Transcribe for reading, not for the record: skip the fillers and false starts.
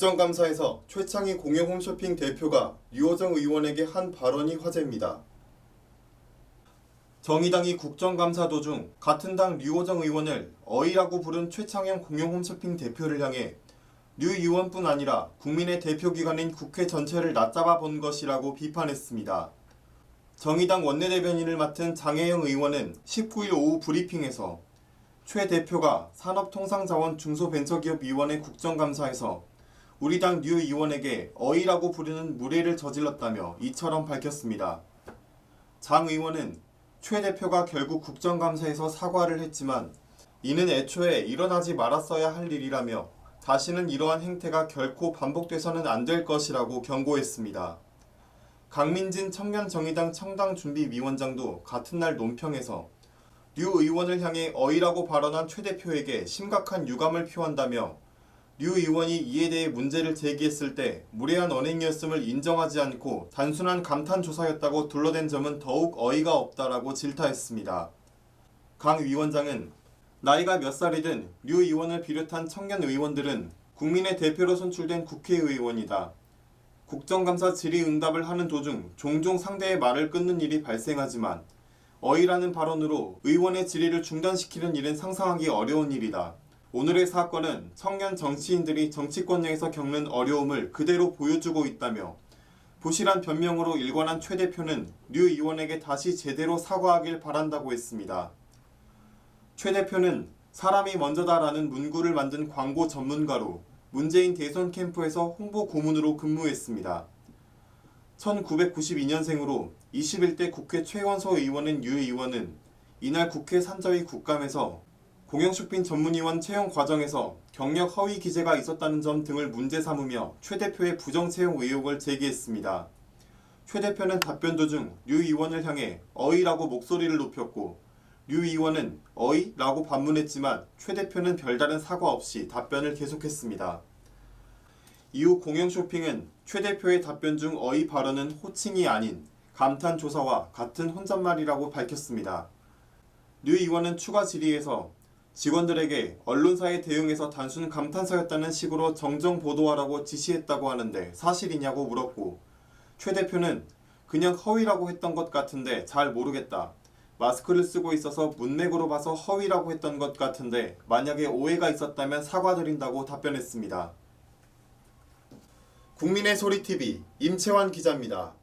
국정감사에서 최창희 공영홈쇼핑 대표가 류호정 의원에게 한 발언이 화제입니다. 정의당이 국정감사 도중 같은 당 류호정 의원을 어이라고 부른 최창현 공영홈쇼핑 대표를 향해 류 의원뿐 아니라 국민의 대표기관인 국회 전체를 낮잡아 본 것이라고 비판했습니다. 정의당 원내대변인을 맡은 장혜영 의원은 19일 오후 브리핑에서 최 대표가 산업통상자원 중소벤처기업위원회 국정감사에서 우리 당 류 의원에게 어이라고 부르는 무례를 저질렀다며 이처럼 밝혔습니다. 장 의원은 최 대표가 결국 국정감사에서 사과를 했지만 이는 애초에 일어나지 말았어야 할 일이라며 다시는 이러한 행태가 결코 반복돼서는 안 될 것이라고 경고했습니다. 강민진 청년정의당 청당준비위원장도 같은 날 논평에서 류 의원을 향해 어이라고 발언한 최 대표에게 심각한 유감을 표한다며 류 의원이 이에 대해 문제를 제기했을 때 무례한 언행이었음을 인정하지 않고 단순한 감탄 조사였다고 둘러댄 점은 더욱 어이가 없다라고 질타했습니다. 강 위원장은 나이가 몇 살이든 류 의원을 비롯한 청년 의원들은 국민의 대표로 선출된 국회의원이다. 국정감사 질의응답을 하는 도중 종종 상대의 말을 끊는 일이 발생하지만 어이라는 발언으로 의원의 질의를 중단시키는 일은 상상하기 어려운 일이다. 오늘의 사건은 청년 정치인들이 정치권내에서 겪는 어려움을 그대로 보여주고 있다며 부실한 변명으로 일관한 최 대표는 류 의원에게 다시 제대로 사과하길 바란다고 했습니다. 최 대표는 사람이 먼저다라는 문구를 만든 광고 전문가로 문재인 대선 캠프에서 홍보 고문으로 근무했습니다. 1992년생으로 21대 국회 최연소 의원인 류 의원은 이날 국회 산자위 국감에서 공영쇼핑 전문위원 채용 과정에서 경력 허위 기재가 있었다는 점 등을 문제 삼으며 최 대표의 부정 채용 의혹을 제기했습니다. 최 대표는 답변 도중 류 의원을 향해 어이라고 목소리를 높였고 류 의원은 어이?라고 반문했지만 최 대표는 별다른 사과 없이 답변을 계속했습니다. 이후 공영쇼핑은 최 대표의 답변 중 어이 발언은 호칭이 아닌 감탄 조사와 같은 혼잣말이라고 밝혔습니다. 류 의원은 추가 질의에서 직원들에게 언론사에 대응해서 단순 감탄사였다는 식으로 정정 보도하라고 지시했다고 하는데 사실이냐고 물었고 최 대표는 그냥 허위라고 했던 것 같은데 잘 모르겠다. 마스크를 쓰고 있어서 문맥으로 봐서 허위라고 했던 것 같은데 만약에 오해가 있었다면 사과드린다고 답변했습니다. 국민의 소리TV 임채환 기자입니다.